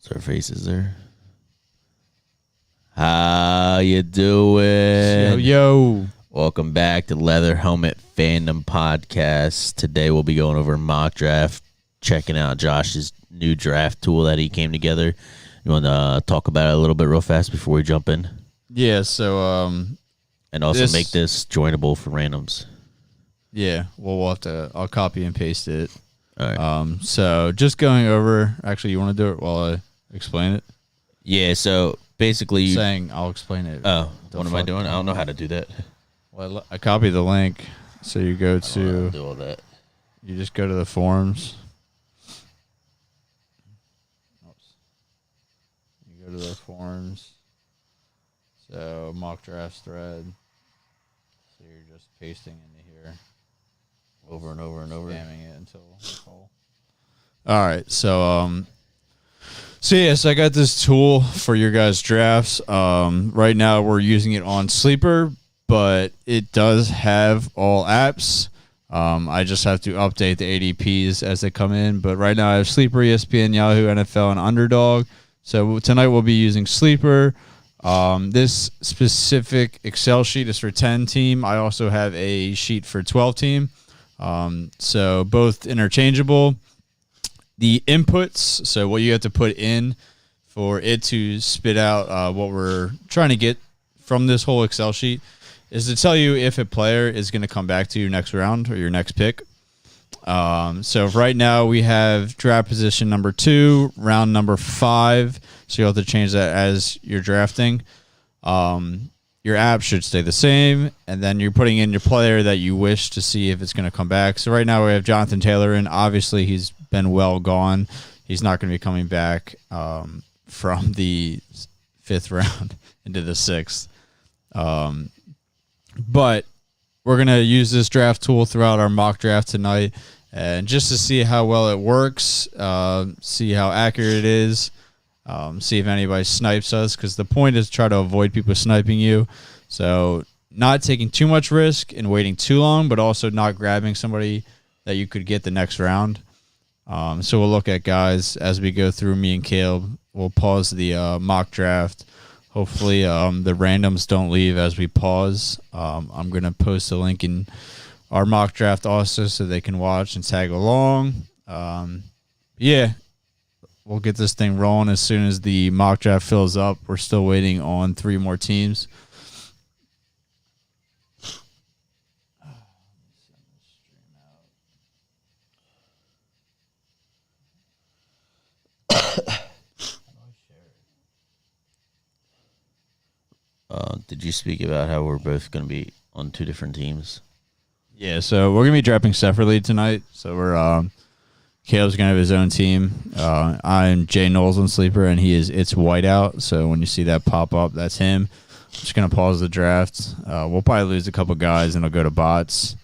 Their faces there. How you doing? Yo. Welcome back to Leather Helmet Fandom Podcast. Today we'll be going over mock draft, checking out Josh's new draft tool that he came together. You want to talk about it a little bit real fast before we jump in? Yeah, so and also make this joinable for randoms. Yeah, we'll have to. I'll copy and paste it. All right. So just going over. Actually, you want to do it while I explain it? Yeah. So basically, I'll explain it. Oh, what am I doing? I don't know how to do that. Well, I copied the link. So you go to do all that. You just go to the forums. You go to the forums. So mock drafts thread. So you're just pasting into here. Over and over and over. Spamming it until full. All right, so yes, I got this tool for your guys' drafts. Right now we're using it on Sleeper, but it does have all apps. I just have to update the ADPs as they come in. But right now I have Sleeper, ESPN, Yahoo, NFL, and Underdog. So tonight we'll be using Sleeper. This specific Excel sheet is for 10 team. I also have a sheet for 12 team. So both interchangeable. The inputs, so what you have to put in for it to spit out what we're trying to get from this whole Excel sheet is to tell you if a player is going to come back to your next round or your next pick. So right now we have draft position number 2, round number 5. So you'll have to change that as you're drafting. Your app should stay the same, and then you're putting in your player that you wish to see if it's going to come back. So right now we have Jonathan Taylor in. Obviously, he's been well gone. He's not going to be coming back from the 5th round into the 6th. But we're going to use this draft tool throughout our mock draft tonight, and just to see how well it works, see how accurate it is. See if anybody snipes us, because the point is to try to avoid people sniping you. So not taking too much risk and waiting too long, but also not grabbing somebody that you could get the next round. So we'll look at guys as we go through. Me and Caleb, we'll pause the mock draft. Hopefully the randoms don't leave as we pause. I'm going to post a link in our mock draft also so they can watch and tag along. Yeah. We'll get this thing rolling as soon as the mock draft fills up. We're still waiting on 3 more teams. Did you speak about how we're both going to be on 2 different teams? Yeah, so we're going to be drafting separately tonight. So we're Caleb's going to have his own team. I'm Jay Knowles on Sleeper, and he is It's Whiteout. So when you see that pop up, that's him. I'm just going to pause the draft. We'll probably lose a couple guys, and it'll go to bots.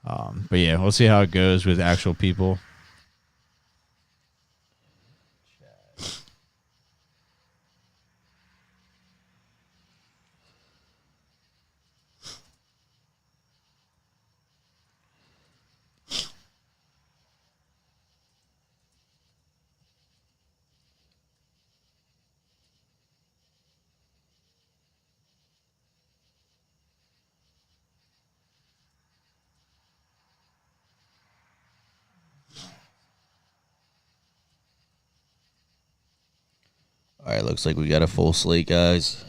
But, yeah, we'll see how it goes with actual people. All right, looks like we got a full slate, guys.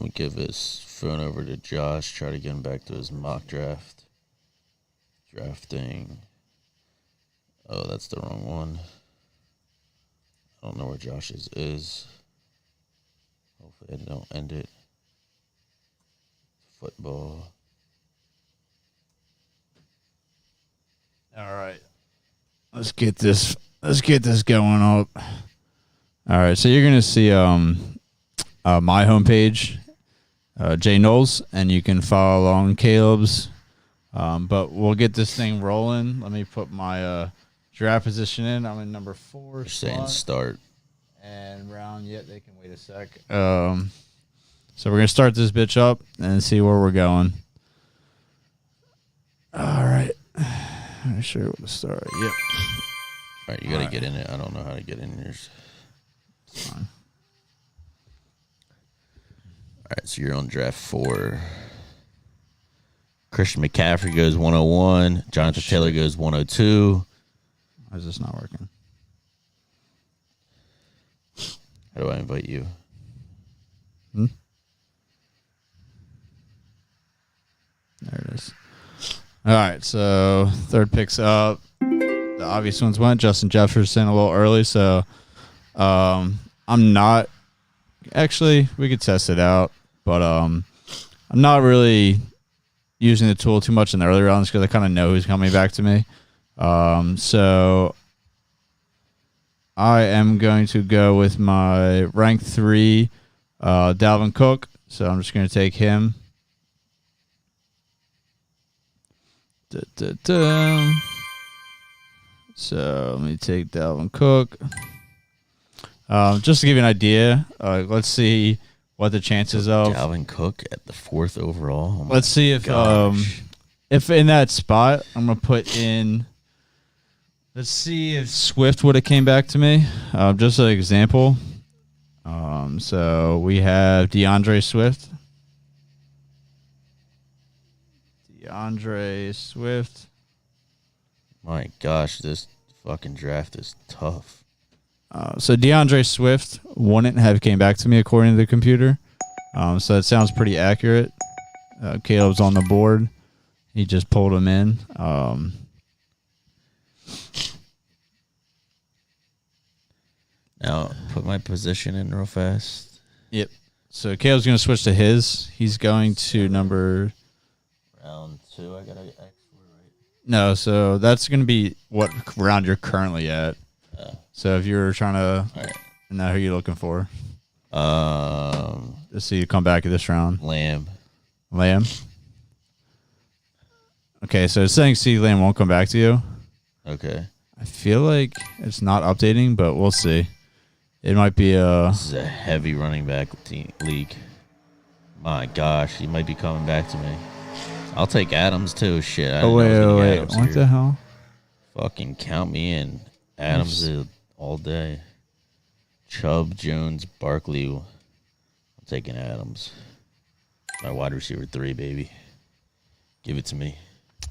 We give his phone over to Josh, try to get him back to his mock draft. Drafting. Oh, that's the wrong one. I don't know where Josh's is. Hopefully I don't end it. Football. All right. Let's get this going up. All right, so you're going to see my homepage, Jay Knowles, and you can follow along Caleb's. But we'll get this thing rolling. Let me put my draft position in. I'm in number 4. Saying start. And round, they can wait a sec. So we're going to start this bitch up and see where we're going. All right. I'm not sure where to start. Yep. right, you got to get in it. I don't know how to get in yours. It's fine. All right, so you're on draft 4. Christian McCaffrey goes 101. Jonathan Taylor goes 102. Why is this not working? How do I invite you? There it is. All right, so third pick's up. The obvious ones went. Justin Jefferson a little early, so I'm not. Actually, we could test it out, but I'm not really using the tool too much in the early rounds because I kind of know who's coming back to me. So I am going to go with my rank 3, Dalvin Cook. So I'm just going to take him. So let me take Dalvin Cook. Just to give you an idea, let's see what the chances of Dalvin Cook at the 4th overall. Let's see if in that spot I'm gonna put in. Let's see if Swift would have came back to me. Just an example. So we have DeAndre Swift. My gosh, this fucking draft is tough. So DeAndre Swift wouldn't have came back to me according to the computer. So that sounds pretty accurate. Caleb's on the board. He just pulled him in. Now, put my position in real fast. Yep. So Caleb's going to switch to his. He's going to number... Round 2, I got to X for right? No, so that's going to be what round you're currently at. So if you're trying to... Right. Now, who are you looking for? Let's see you come back at this round. Lamb. Okay, so it's saying CeeDee Lamb won't come back to you. Okay. I feel like it's not updating, but we'll see. It might be This is a heavy running back league. My gosh, he might be coming back to me. I'll take Adams too. Shit. I wait. What the hell? Fucking count me in. Adams is all day. Chubb, Jones, Barkley. I'm taking Adams. My wide receiver 3, baby. Give it to me.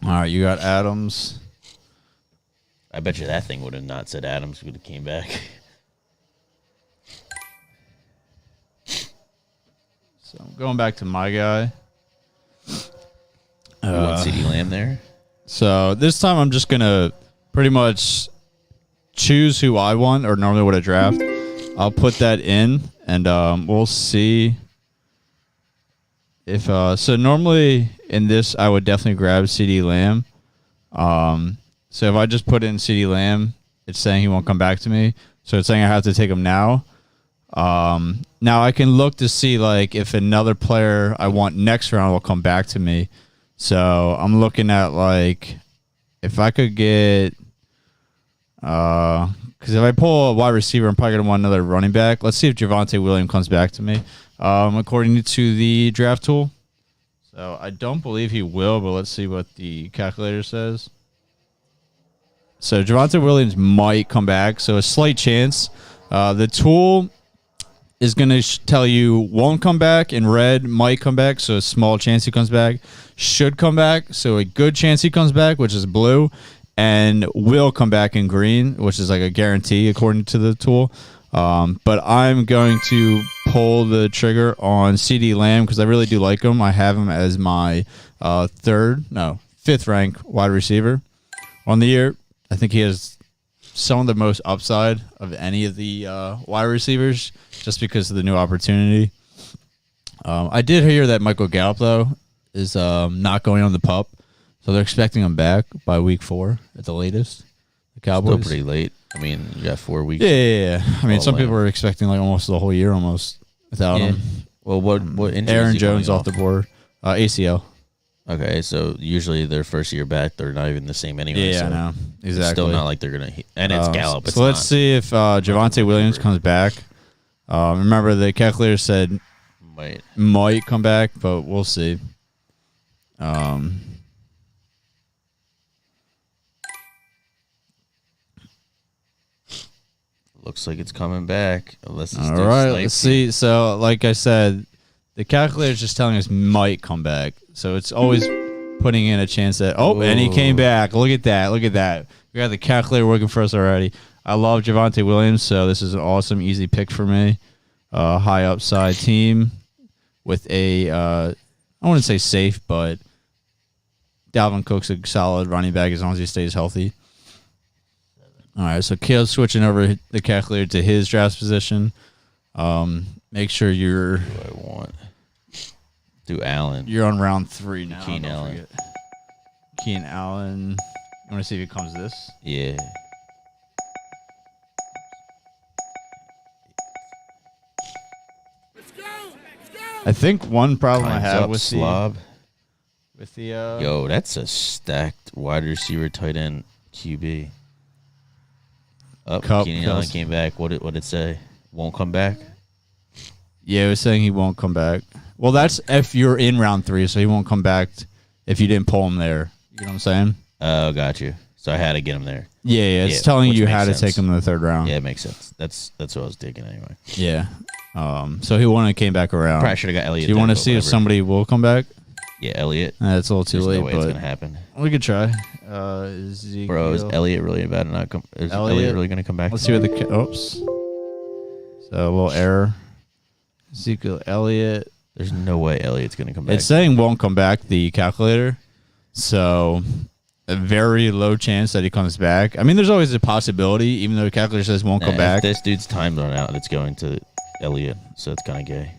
All right, you got Adams. I bet you that thing would have not said Adams would have came back. So I'm going back to my guy. You want CeeDee Lamb there? So this time I'm just going to pretty much choose who I want or normally would I draft. I'll put that in and we'll see if so normally in this I would definitely grab CeeDee Lamb. So if I just put in CeeDee Lamb, it's saying he won't come back to me. So it's saying I have to take him now. Now I can look to see like if another player I want next round will come back to me. So I'm looking at like if I could get because if I pull a wide receiver, I'm probably gonna want another running back. Let's see if Javonte Williams comes back to me. According to the draft tool. So I don't believe he will, but let's see what the calculator says. So Javonte Williams might come back. So a slight chance. The tool is going to tell you won't come back in red, might come back. So a small chance he comes back. Should come back. So a good chance he comes back, which is blue. And will come back in green, which is like a guarantee according to the tool. But I'm going to pull the trigger on CeeDee Lamb because I really do like him. I have him as my fifth rank wide receiver on the year. I think he has some of the most upside of any of the wide receivers just because of the new opportunity. I did hear that Michael Gallup, though, is not going on the PUP. So they're expecting him back by week 4 at the latest. The Cowboys. Still pretty late. I mean, you got 4 weeks. Yeah. I mean, some people are expecting like almost the whole year almost without him. Well, what injury Aaron is he Jones going off the board. ACL. Okay, so usually their first year back, they're not even the same anyway. Yeah, so I know. Exactly. It's still not like they're going to... And it's Gallup. So let's see if Javonte Williams comes back. Remember, the calculator said might come back, but we'll see. Looks like it's coming back. Unless it's all right, let's see. So, like I said, the calculator's just telling us might come back. So it's always putting in a chance that, and he came back. Look at that. Look at that. We got the calculator working for us already. I love Javonte Williams, so this is an awesome, easy pick for me. High upside team with a, I wouldn't say safe, but Dalvin Cook's a solid running back as long as he stays healthy. All right, so Caleb's switching over the calculator to his draft position. Make sure you're. What do I want? Do Allen. You're on round 3 now. Keenan Allen. Keenan Allen. You want to see if it comes this? Yeah. I think one problem I have with Slob. the Yo, that's a stacked wide receiver tight end QB. Keenan Allen came back. What did it say? Won't come back? Yeah, it was saying he won't come back. Well, that's if you're in round 3, so he won't come back if you didn't pull him there. You know what I'm saying? Oh, got you. So I had to get him there. Yeah, it's telling you how to take him in the 3rd round. Yeah, it makes sense. That's what I was digging anyway. Yeah. So he won and came back around. Probably should have got Elliott. Do you want to see if somebody will come back? Yeah, Elliott. That's a little too late, no way but it's gonna happen. We could try. Bro, is Elliott really about to not come? Is Elliott really gonna come back? Let's see what the oops. So a little error. Ezekiel Elliott. There's no way Elliott's gonna come back. It's saying won't come back, the calculator. So a very low chance that he comes back. I mean, there's always a possibility, even though the calculator says won't come back. If this dude's time's run out, it's going to Elliott, so it's kind of gay.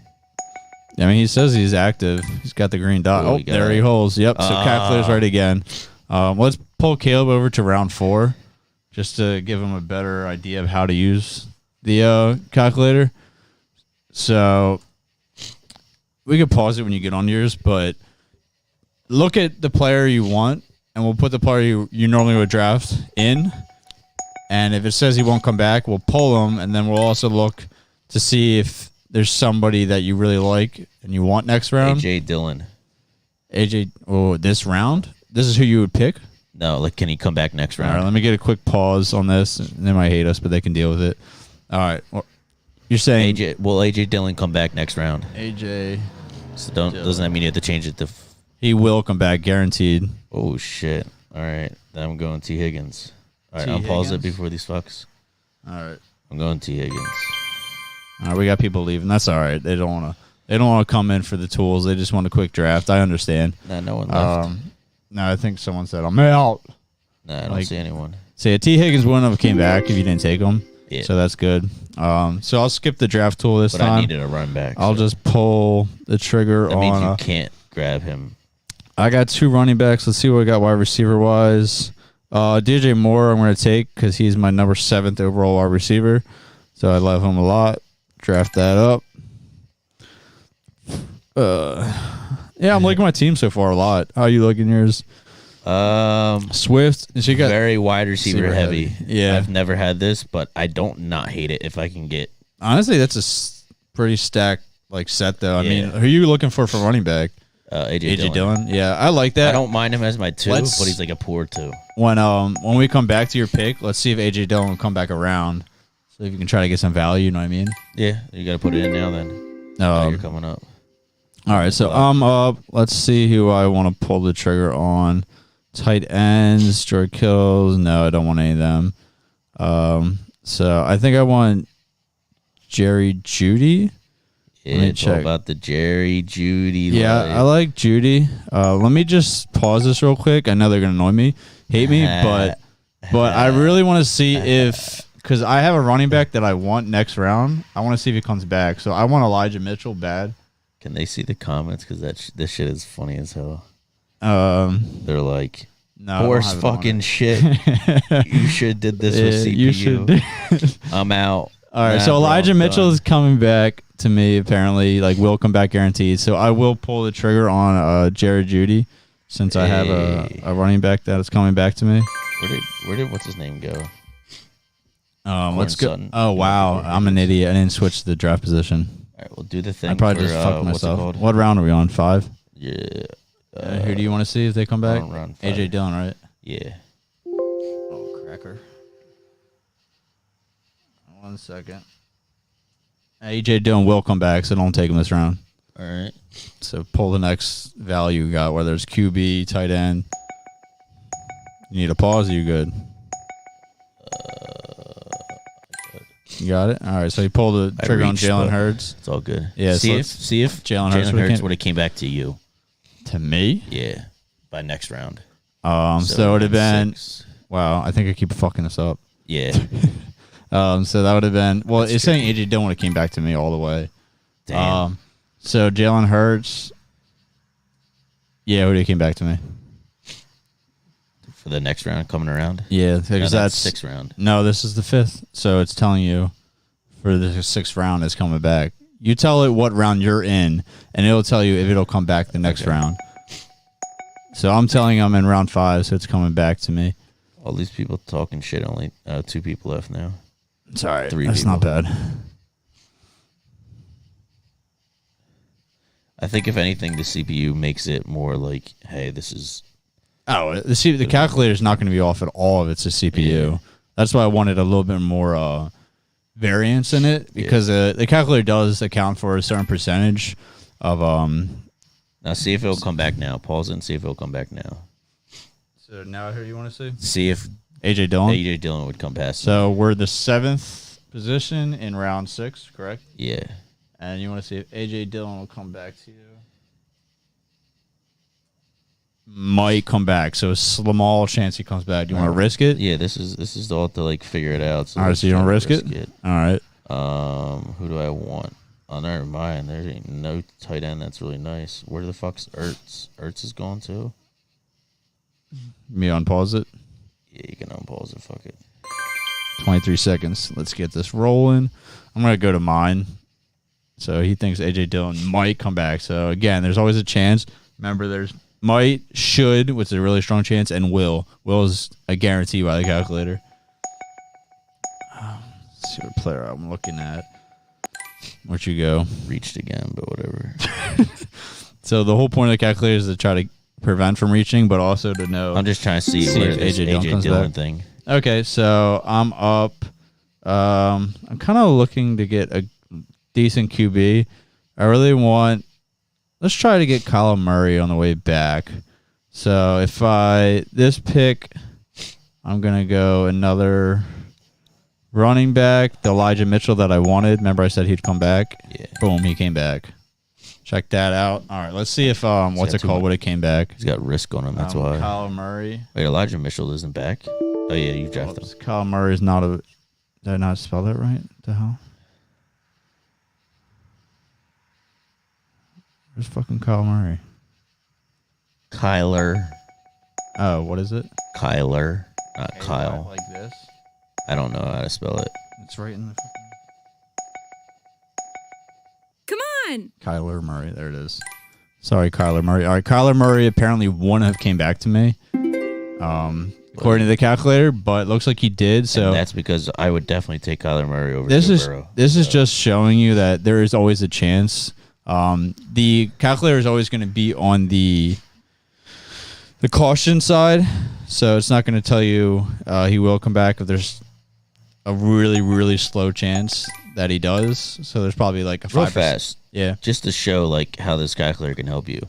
I mean, he says he's active. He's got the green dot. Oh, there he holds. Yep, so calculator's right again. Let's pull Caleb over to round 4 just to give him a better idea of how to use the calculator. So we could pause it when you get on yours, but look at the player you want, and we'll put the player you normally would draft in. And if it says he won't come back, we'll pull him, and then we'll also look to see if there's somebody that you really like and you want next round. AJ Dillon. This round? This is who you would pick? No, like, can he come back next round? All right, let me get a quick pause on this. They might hate us, but they can deal with it. All right. You're saying will AJ Dillon come back next round? AJ. So doesn't that mean you have to change it to? He will come back, guaranteed. Oh shit! All right, then I'm going T Higgins. All right, I'll pause it before these fucks. All right, I'm going T Higgins. All right, we got people leaving. That's all right. They don't want to. They don't want to come in for the tools. They just want a quick draft. I understand. Nah, no one left. No, I think someone said I'm out. Nah, I don't see anyone. Say T Higgins wouldn't have came back if you didn't take him. Yeah. So that's good. So I'll skip the draft tool this time. I needed a run back. I'll just pull the trigger that on. Means you can't grab him. I got 2 running backs. Let's see what I got wide receiver wise. DJ Moore I'm going to take because he's my number 7th overall wide receiver. So I love him a lot. Draft that up. Yeah, I'm liking my team so far a lot. How are you liking yours? Swift. She got very wide receiver heavy. Yeah. I've never had this, but I don't not hate it if I can get. Honestly, that's a pretty stacked set though. I mean, who are you looking for running back? AJ Dillon. Yeah, I like that. I don't mind him as my 2, but he's like a poor 2. When we come back to your pick, let's see if AJ Dillon will come back around. So if you can try to get some value, you know what I mean? Yeah, you got to put it in now then. You're coming up. All right, so I'm up. Let's see who I want to pull the trigger on. Tight ends, George Kills. No, I don't want any of them. So I think I want Jerry Judy. Yeah, it's all about the Jerry Judy. Yeah, I like Judy. Let me just pause this real quick. I know they're gonna hate me, but I really want to see if because I have a running back that I want next round. I want to see if he comes back. So I want Elijah Mitchell bad. Can they see the comments? Because this shit is funny as hell. They're like, horse fucking shit. You should did this with CPU. You should. I'm out. All right, so Elijah Mitchell is coming back to me, apparently. Will come back guaranteed. So I will pull the trigger on Jared Judy since I have a running back that is coming back to me. Where did what's his name go? Let's go. Oh, wow. I'm an idiot. I didn't switch the draft position. All right, we'll do the thing. I probably just fucked myself. What round are we on? 5? Yeah. Who do you want to see if they come back? Round 5. AJ Dillon, right? Yeah. Oh, cracker. 1 second. AJ Dillon will come back, so don't take him this round. All right. So pull the next value you got, whether it's QB, tight end. You need a pause, or you good? You got it? All right, so you pull the trigger on Jalen Hurts. It's all good. Yeah, see if Jalen Hurts would have came back to you. To me? Yeah, by next round. So it would have been... 6. Wow, I think I keep fucking this up. Yeah. So that would have been... Well, it's saying AJ Dillon would have came back to me all the way. Damn. So Jalen Hurts... Yeah, would have came back to me. For the next round coming around? Yeah, because that's 6th round. No, this is the 5th. So it's telling you for the 6th round it's coming back. You tell it what round you're in, and it'll tell you if it'll come back the next round. So I'm telling I'm in round 5, so it's coming back to me. All these people talking shit. Only 2 people left now. It's all right. 3 That's people. not bad. I think if anything, the CPU makes it more like, hey, this is... Oh, the calculator is not going to be off at all if it's a CPU. Yeah. That's why I wanted a little bit more variance in it, because the calculator does account for a certain percentage of... Now see if it'll come back now. Pause it and see if it'll come back now. So now I heard you want to see? See if AJ Dillon? AJ Dillon would come past. So we're the 7th position in round 6, correct? Yeah. And you want to see if AJ Dillon will come back to you? Might come back, so a small chance he comes back. Do you want to risk it? Yeah, this is all to like figure it out. So all right, so you don't risk it? All right. Who do I want? Oh, never mind. There ain't no tight end that's really nice. Where the fuck's Ertz? Ertz is gone too. Me unpause it? Yeah, you can unpause it. Fuck it. 23 seconds. Let's get this rolling. I'm gonna go to mine. So he thinks AJ Dillon might come back. So again, there's always a chance. Remember, there's might, should, which is a really strong chance, and will. Will is a guarantee by the calculator. Let's see what player I'm looking at. Where'd you go? Reached again, but whatever. So the whole point of the calculator is to try to prevent from reaching, but also to know. I'm just trying to see where this AJ Dillon thing. Okay, so I'm up. I'm kind of looking to get a decent QB. I really want... Let's try to get Kyler Murray on the way back. So if this pick, I'm going to go another running back, the Elijah Mitchell that I wanted. Remember I said he'd come back? Yeah. Boom, he came back. Check that out. All right, let's see if, what's it called, would it came back. He's got risk on him, that's why. Kyler Murray. Wait, Elijah Mitchell isn't back? Oh, yeah, you drafted him. Kyler Murray is not a... Did I not spell that right? What the hell? Where's fucking Kyle Murray? Kyler. Oh, what is it? Kyler, not Kyle. Like this? I don't know how to spell it. It's right in the fucking... Come on! Kyler Murray. There it is. Sorry, Kyler Murray. All right, Kyler Murray apparently wouldn't have came back to me, according to the calculator, but it looks like he did. So and that's because I would definitely take Kyler Murray over This Joe is Burrow. This is just showing you that there is always a chance. The calculator is always going to be on the caution side, so it's not going to tell you he will come back if there's a really, really slow chance that he does. So there's probably like a 5%. Real fast. Yeah. Just to show like how this calculator can help you.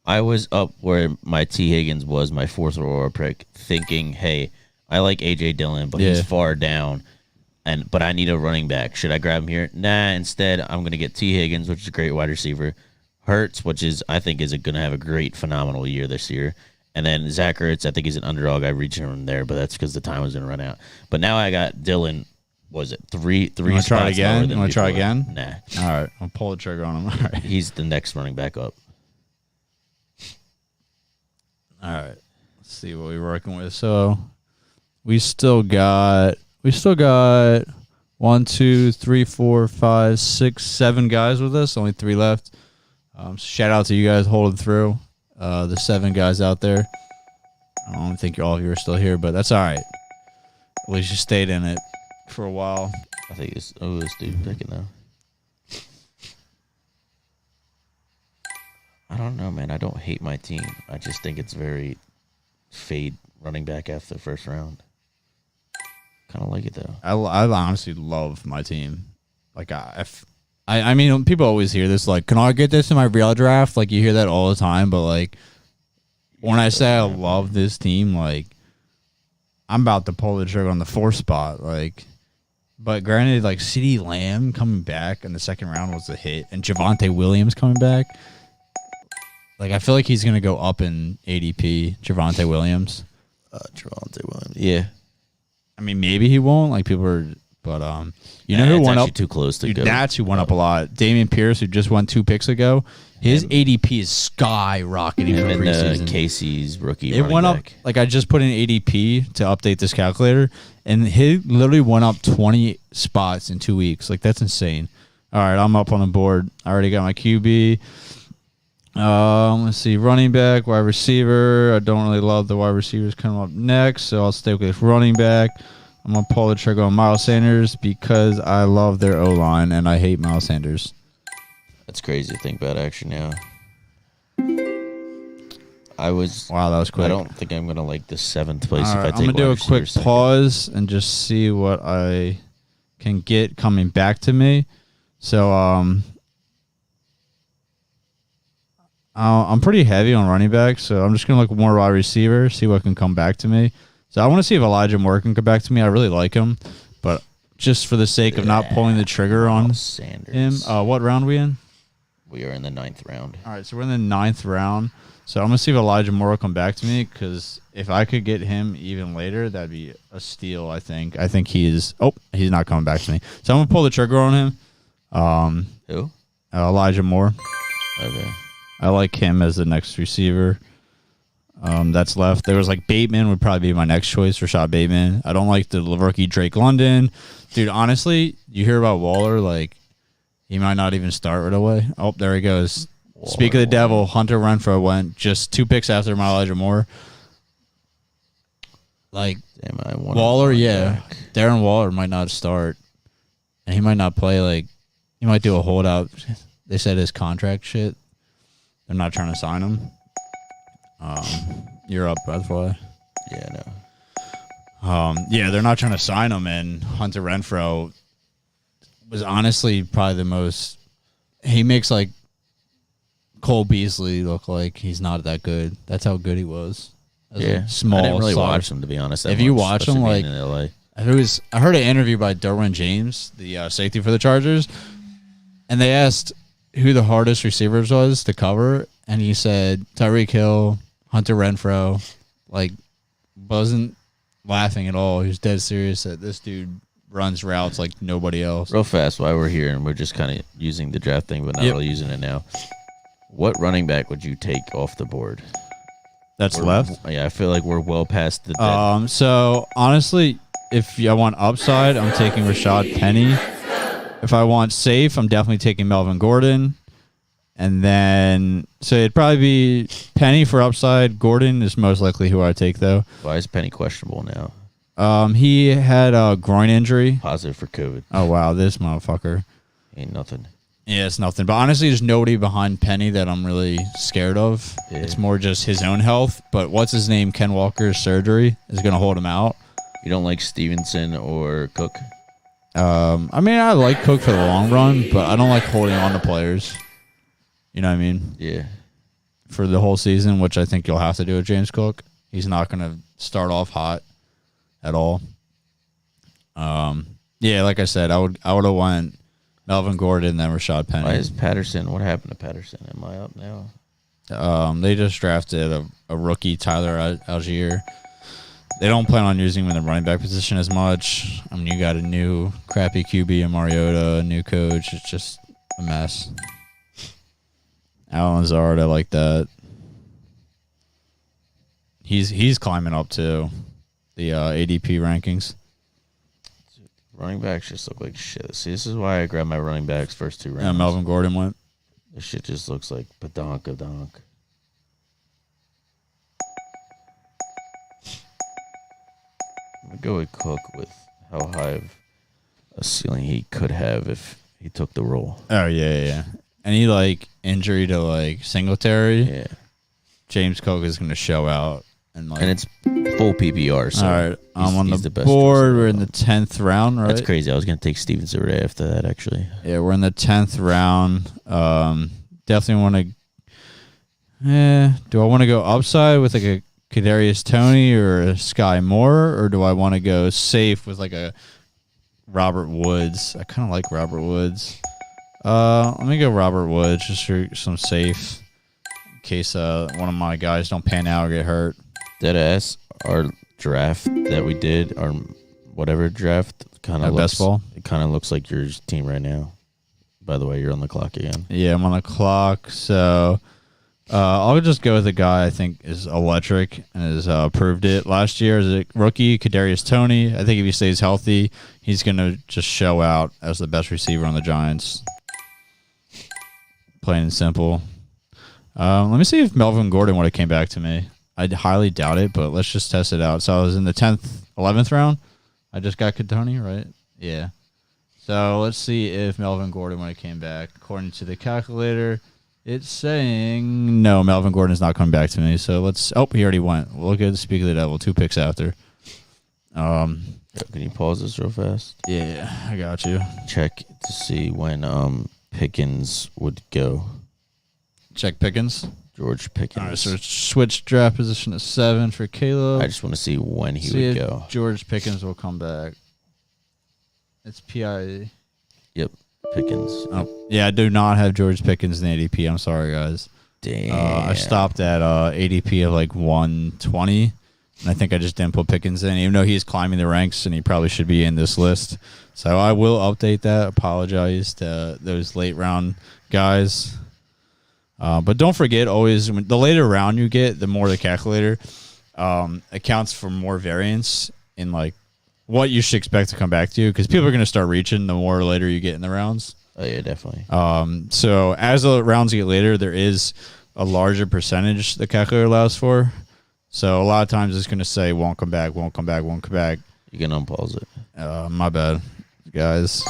I was up where my T. Higgins was, my 4th overall pick, thinking, hey, I like AJ Dillon, but he's far down. But I need a running back. Should I grab him here? Nah, instead I'm going to get T. Higgins, which is a great wide receiver. Hurts, which is I think is going to have a great, phenomenal year this year. And then Zach Ertz, I think he's an underdog. I reached him there, but that's because the time was going to run out. But now I got Dillon. Was it three? You want to try again? You want to try again? Nah. All right, I'll pull the trigger on him. All right. He's the next running back up. All right. Let's see what we're working with. So we still got 1, 2, 3, 4, 5, 6, 7 guys with us. Only 3 left. Shout out to you guys holding through. The 7 guys out there. I don't think all of you are still here, but that's all right. At least you stayed in it for a while. I think it's this dude picking though. I don't know, man. I don't hate my team. I just think it's very fade running back after the first round. Kind of like it though. I honestly love my team. Like I mean, people always hear this. Like, can I get this in my real draft? Like, you hear that all the time. But like, when I say I love this team, like, I'm about to pull the trigger on the 4th spot. Like, but granted, like CeeDee Lamb coming back in the 2nd round was a hit, and Javonte Williams coming back. Like, I feel like he's gonna go up in ADP. Javonte Williams. Javonte Williams. Yeah. I mean, maybe he won't. Like, people are, but you know who went up? Too close to go. That's who went up a lot. Dameon Pierce, who just won 2 picks ago. His ADP is skyrocketing for preseason. Casey's rookie. It went up. Like, I just put in ADP to update this calculator, and he literally went up 20 spots in 2 weeks. Like, that's insane. All right, I'm up on the board. I already got my QB. Let's see, running back, wide receiver. I don't really love the wide receivers coming up next, so I'll stay with running back. I'm gonna pull the trigger on Miles Sanders because I love their O-line and I hate Miles Sanders. That's crazy to think about actually now. Wow, that was quick. I don't think I'm gonna like the 7th place if I take. I'm gonna do a quick pause and just see what I can get coming back to me. So I'm pretty heavy on running back, so I'm just going to look more wide receiver, see what can come back to me. So I want to see if Elijah Moore can come back to me. I really like him, but just for the sake of not pulling the trigger on Sanders. him. What round we in? We are in the 9th round. All right, so we're in the 9th round. So I'm going to see if Elijah Moore will come back to me, because if I could get him even later, that'd be a steal, I think. I think he's not coming back to me. So I'm going to pull the trigger on him. Who? Elijah Moore. Okay. I like him as the next receiver that's left. There was like Bateman would probably be my next choice, Rashad Bateman. I don't like the rookie Drake London. Dude, honestly, you hear about Waller, like, he might not even start right away. Oh, there he goes. Speak of the devil, Hunter Renfrow went just 2 picks after my Elijah Moore. Like, Waller, yeah. Darren Waller might not start. And he might not play, like, he might do a holdout. They said his contract shit. They're not trying to sign him. You're up, by the way. Yeah, no. Yeah, they're not trying to sign him, and Hunter Renfrow was honestly probably the most. He makes like Cole Beasley look like he's not that good. That's how good he was. Yeah, small. I didn't really watch him, to be honest. If you watch him, like in LA. I heard an interview by Derwin James, the safety for the Chargers, and they asked who the hardest receivers was to cover, and he said Tyreek Hill, Hunter Renfrow, like, wasn't laughing at all. He was dead serious that this dude runs routes like nobody else. Real fast, while we're here, and we're just kind of using the draft thing, but not really using it now. What running back would you take off the board? That's left? Yeah, I feel like we're well past the dead. So, honestly, if I want upside, I'm taking Rashad Penny. If I want safe, I'm definitely taking Melvin Gordon. And then, so it'd probably be Penny for upside. Gordon is most likely who I take, though. Why is Penny questionable now? He had a groin injury. Positive for COVID. Oh, wow, this motherfucker. Ain't nothing. Yeah, it's nothing. But honestly, there's nobody behind Penny that I'm really scared of. Yeah. It's more just his own health. But what's his name? Ken Walker's surgery is going to hold him out. You don't like Stevenson or Cook? I mean, I like Cook for the long run, but I don't like holding on to players. You know what I mean? Yeah. For the whole season, which I think you'll have to do with James Cook. He's not going to start off hot at all. Yeah, like I said, I would have went Melvin Gordon, then Rashad Penny. Why is Patterson? What happened to Patterson? Am I up now? They just drafted a rookie, Tyler Algier. They don't plan on using him in the running back position as much. I mean, you got a new crappy QB in Mariota, a new coach. It's just a mess. Alan Lazard, I like that. He's climbing up to the ADP rankings. Running backs just look like shit. See, this is why I grabbed my running backs first 2 rounds. Yeah, Melvin Gordon went. This shit just looks like badonk-a-donk. I'm going to go with Cook with how high of a ceiling he could have if he took the role. Oh, yeah. Any, like, injury to, like, Singletary, yeah, James Cook is going to show out. And it's full PPR. So all right, I'm on he's the best board. choice. We're in the 10th round, right? That's crazy. I was gonna take Stevenson right after that. Actually, Yeah, we're in the 10th round. Definitely want to. Do I want to go upside with like a Kadarius Toney or a Sky Moore, or do I want to go safe with like a Robert Woods? I kind of like Robert Woods. Let me go Robert Woods just for some safe in case one of my guys don't pan out or get hurt. Deadass, our draft that we did, our whatever draft, kind of best ball. It kind of looks like your team right now. By the way, you're on the clock again. Yeah, I'm on the clock, so I'll just go with a guy I think is electric and has proved it last year as a rookie, Kadarius Toney. I think if he stays healthy, he's going to just show out as the best receiver on the Giants. Plain and simple. Let me see if Melvin Gordon would have came back to me. I highly doubt it, but let's just test it out. So I was in the 10th, 11th round. I just got Toney, right? Yeah. So let's see if Melvin Gordon would have came back. According to the calculator, it's saying no, Melvin Gordon is not coming back to me. So let's. Oh, he already went. We'll get to speak of the devil. 2 picks after. Can you pause this real fast? Yeah, I got you. Check to see when Pickens would go. Check Pickens. George Pickens. All right, so switch draft position to 7 for Caleb. I just want to see when he would go. George Pickens will come back. It's PI. Yep, Pickens. Oh, yeah, I do not have George Pickens in ADP. I'm sorry, guys. Damn. I stopped at ADP of like 120, and I think I just didn't put Pickens in, even though he's climbing the ranks and he probably should be in this list. So I will update that. Apologize to those late round guys. But don't forget, always, the later round you get, the more the calculator accounts for more variance in like what you should expect to come back to you, because people are going to start reaching the more later you get in the rounds. Oh, yeah, definitely. So as the rounds get later, there is a larger percentage the calculator allows for. So a lot of times it's going to say won't come back, won't come back, won't come back. You can unpause it. My bad, guys.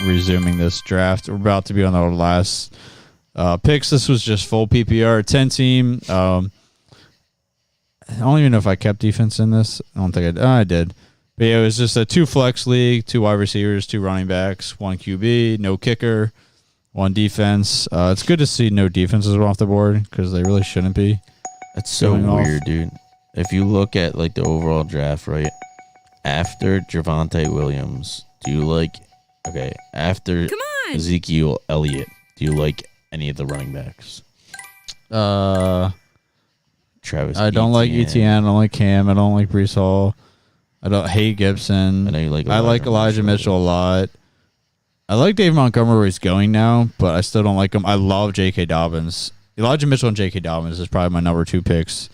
Resuming this draft. We're about to be on our last picks. This was just full PPR, 10 team. I don't even know if I kept defense in this. I don't think I did. But yeah, it was just a 2 flex league, 2 wide receivers, 2 running backs, 1 QB, no kicker, 1 defense. It's good to see no defenses off the board because they really shouldn't be. That's so weird, dude. If you look at like the overall draft, right after Javonte Williams, do you like? Okay, after Ezekiel Elliott, do you like any of the running backs? Travis. I don't like Etienne. I don't like Cam. I don't like Brees Hall. I don't hate Gibson. I know you like. I like Elijah Mitchell a lot. I like Dave Montgomery where he's going now, but I still don't like him. I love J.K. Dobbins. Elijah Mitchell and J.K. Dobbins is probably my number 2 picks.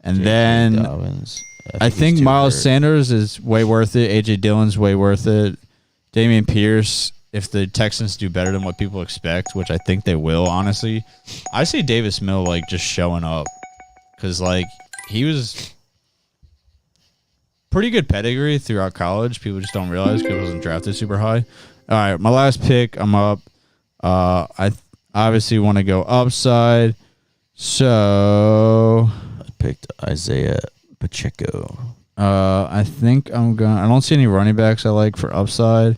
And then Dobbins. I think Miles Sanders is way worth it. A.J. Dillon's way worth it. Damian Pierce, if the Texans do better than what people expect, which I think they will, honestly, I see Davis Mill like just showing up because like he was pretty good pedigree throughout college. People just don't realize because he wasn't drafted super high. All right, my last pick. I'm up. I obviously want to go upside, so I picked Isaiah Pacheco. I think I'm going. I don't see any running backs I like for upside,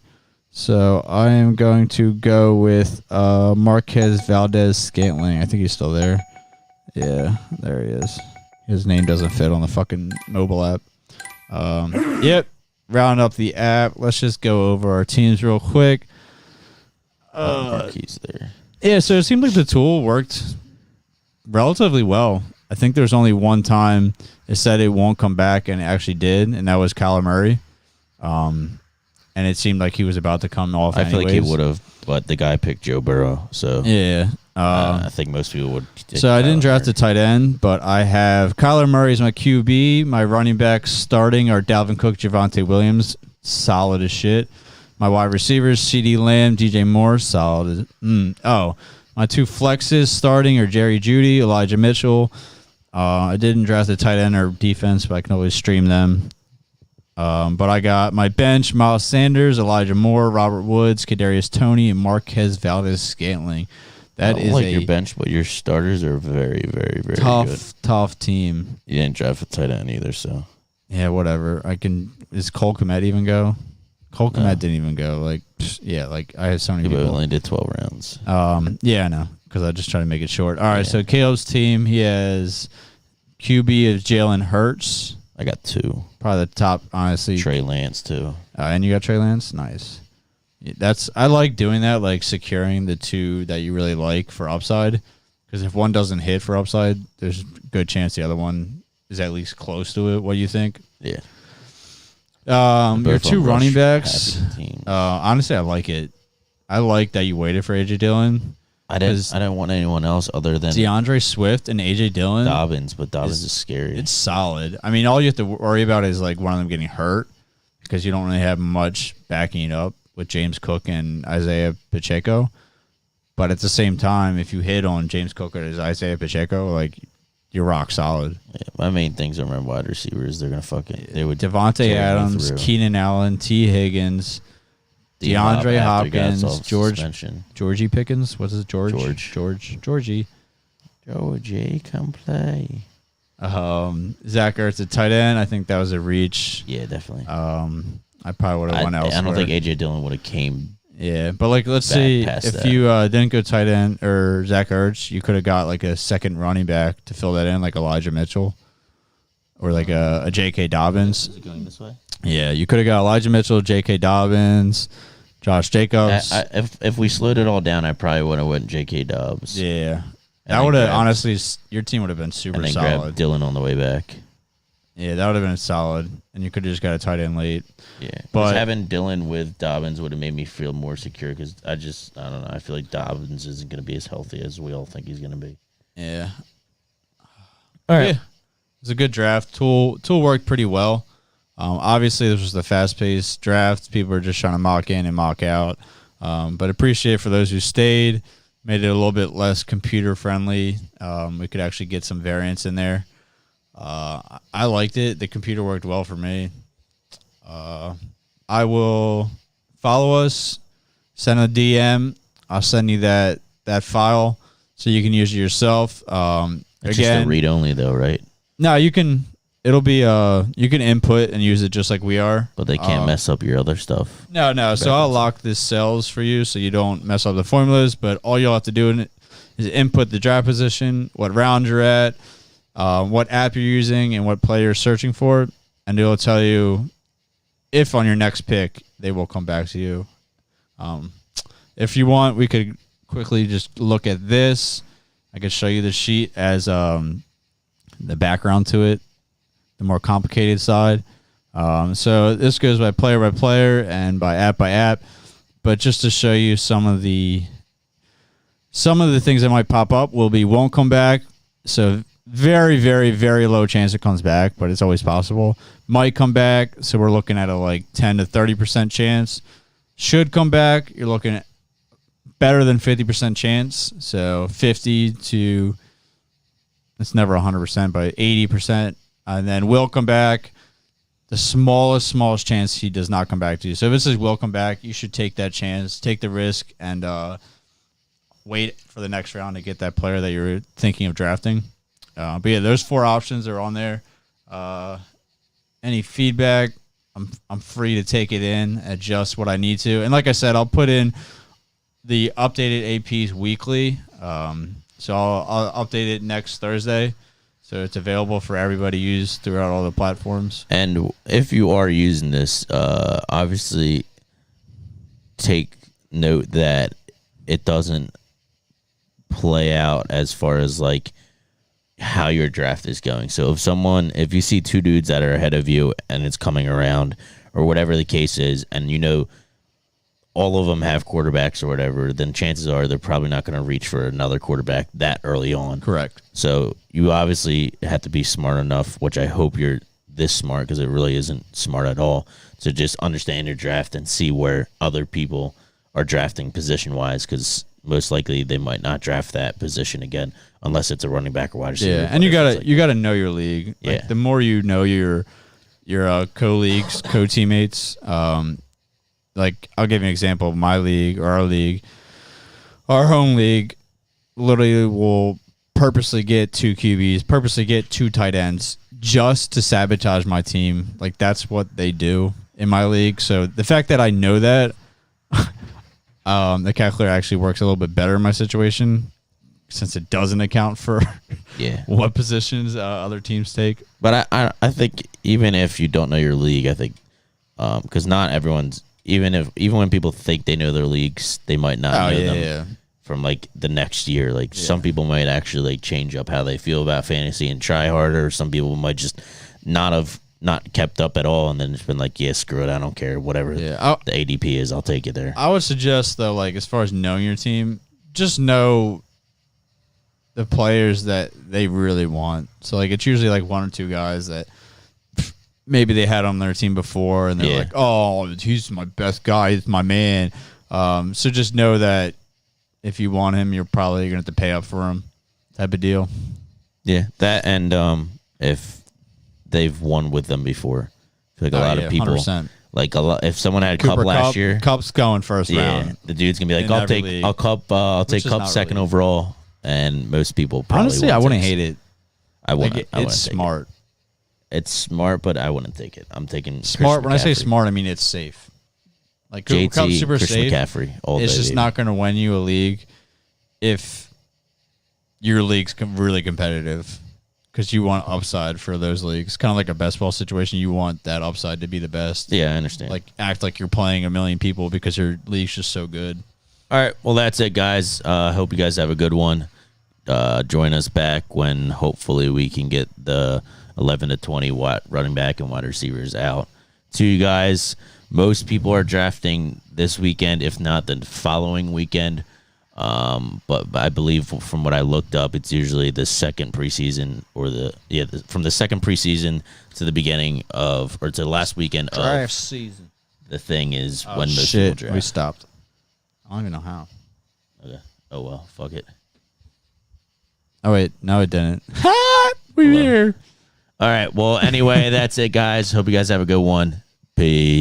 so I am going to go with Marquez Valdez-Scantling. I think he's still there. Yeah, there he is. His name doesn't fit on the fucking mobile app. Yep. Round up the app. Let's just go over our teams real quick. He's there. Yeah, so it seemed like the tool worked relatively well. I think there's only one time it said it won't come back, and it actually did, and that was Kyler Murray. And it seemed like he was about to come off. I feel like he would have, but the guy picked Joe Burrow, so yeah. I think most people would. So I didn't draft a tight end, but I have Kyler Murray as my QB. My running backs starting are Dalvin Cook, Javonte Williams, solid as shit. My wide receivers, CeeDee Lamb, DJ Moore, solid as my 2 flexes starting are Jerry Jeudy, Elijah Mitchell. I didn't draft a tight end or defense, but I can always stream them. But I got my bench, Miles Sanders, Elijah Moore, Robert Woods, Kadarius Toney, and Marquez Valdez-Scantling. That is like your bench, but your starters are very, very, very good. Tough team. You didn't draft a tight end either, so Yeah, whatever. Is Cole Kmet even go? Cole Kmet No. didn't even go. Like, yeah, like I have so many He people. only did 12 rounds. Yeah, I know, because I just try to make it short. All right, so Caleb's team, he has QB of Jalen Hurts. I got 2. Probably the top, honestly. Trey Lance, too. And you got Trey Lance? Nice. I like doing that, like securing the 2 that you really like for upside. Because if one doesn't hit for upside, there's a good chance the other one is at least close to it. What do you think? Yeah. Your 2 running backs. Team. Honestly, I like it. I like that you waited for AJ Dillon. I didn't want anyone else other than DeAndre Swift and AJ Dillon. Dobbins, but Dobbins is scary. It's solid. I mean, all you have to worry about is like one of them getting hurt because you don't really have much backing it up with James Cook and Isaiah Pacheco. But at the same time, if you hit on James Cook or Isaiah Pacheco, like you're rock solid. Yeah, my main things are my wide receivers. They're gonna they would Devontae Adams, Keenan Allen, T. Higgins, DeAndre Hopkins, Georgie Pickens. What's his Georgie, come play. Zach Ertz at tight end. I think that was a reach. Yeah, definitely. I probably would have won elsewhere. I don't think AJ Dillon would have came. Yeah, but like, let's see if you didn't go tight end or Zach Ertz, you could have got like a second running back to fill that in, like Elijah Mitchell or like a J.K. Dobbins. Is it going this way? Yeah, you could have got Elijah Mitchell, J.K. Dobbins, Josh Jacobs. If we slowed it all down, I probably would have went J.K. Dobbs. Yeah, that would have honestly, your team would have been super solid. And then grab Dillon on the way back. Yeah, that would have been solid, and you could have just got a tight end late. Yeah, but having Dillon with Dobbins would have made me feel more secure because I don't know. I feel like Dobbins isn't going to be as healthy as we all think he's going to be. Yeah. All right. Yeah. It was a good draft. Tool worked pretty well. Obviously, this was the fast-paced draft. People are just trying to mock in and mock out. But appreciate for those who stayed. Made it a little bit less computer-friendly. We could actually get some variants in there. I liked it. The computer worked well for me. I will follow us, send a DM. I'll send you that file so you can use it yourself. It's just a read only though, right? No, you can. It'll be you can input and use it just like we are. But they can't mess up your other stuff. No. So I'll lock this cells for you so you don't mess up the formulas. But all you'll have to do is input the draft position, what round you're at, what app you're using, and what player you're searching for, and it'll tell you if on your next pick they will come back to you. If you want, we could quickly just look at this. I could show you the sheet as the background to it, the more complicated side. So this goes by player and by app, but just to show you some of the things that might pop up won't come back. So very, very, very low chance it comes back, but it's always possible. Might come back, so we're looking at a like 10 to 30% chance. Should come back, you're looking at better than 50% chance. So 50 to, it's never 100%, but 80%. And then will come back. The smallest chance he does not come back to you. So if it says will come back, you should take that chance, take the risk, and wait for the next round to get that player that you're thinking of drafting. But yeah, those 4 options are on there. Any feedback, I'm free to take it in, adjust what I need to. And like I said, I'll put in the updated APs weekly. So I'll update it next Thursday. So it's available for everybody to use throughout all the platforms. And if you are using this, obviously take note that it doesn't play out as far as like how your draft is going. So if you see 2 dudes that are ahead of you and it's coming around or whatever the case is, and you know all of them have quarterbacks or whatever, then chances are they're probably not going to reach for another quarterback that early on. Correct. So you obviously have to be smart enough, which I hope you're this smart because it really isn't smart at all, to just understand your draft and see where other people are drafting position-wise, because most likely they might not draft that position again unless it's a running back or wide receiver. Yeah, and you gotta know your league. Yeah. Like, the more you know your co-leagues, co-teammates. Like, I'll give you an example of my league or our league. Our home league literally will purposely get 2 QBs, purposely get 2 tight ends just to sabotage my team. Like, that's what they do in my league. So the fact that I know that, the calculator actually works a little bit better in my situation, since it doesn't account for what positions other teams take. But I think even if you don't know your league, I think because not everyone's even when people think they know their leagues, they might not know them from like the next year. Like some people might actually like change up how they feel about fantasy and try harder. Some people might just not kept up at all, and then it's been like, yeah, screw it, I don't care, whatever the ADP is, I'll take it there. I would suggest though, like as far as knowing your team, just know the players that they really want. So like it's usually like one or two guys that maybe they had on their team before, and they're like, oh, he's my best guy, he's my man. So just know that if you want him, you're probably gonna have to pay up for him, type of deal. Yeah, that and if they've won with them before, I feel like a lot of people 100%. Like a lot. If someone had Cup last year, Cup's going first round. The dude's gonna be like, I'll take Cup second overall. And most people probably honestly, I wouldn't hate it. I wouldn't. It's smart. It's smart, but I wouldn't take it. I'm taking smart. When I say smart, I mean it's safe. Like JT, Cup's super Chris safe. McCaffrey, all it's day, just baby. not going to win you a league if your league's really competitive, because you want upside for those leagues. Kind of like a best ball situation. You want that upside to be the best. Yeah, I understand. Like act like you're playing a million people because your league's just so good. All right, well that's it, guys. Hope you guys have a good one. Join us back when hopefully we can get the 11 to 20 watt running back and wide receivers out to you guys. Most people are drafting this weekend, if not the following weekend. But I believe from what I looked up, it's usually the second preseason from the second preseason to the beginning of, or to the last weekend draft of season. The thing is when most people draft. We stopped. I don't even know how. Okay. Oh well, fuck it. Oh wait, no, it didn't. We're here. All right. Well, anyway, that's it, guys. Hope you guys have a good one. Peace.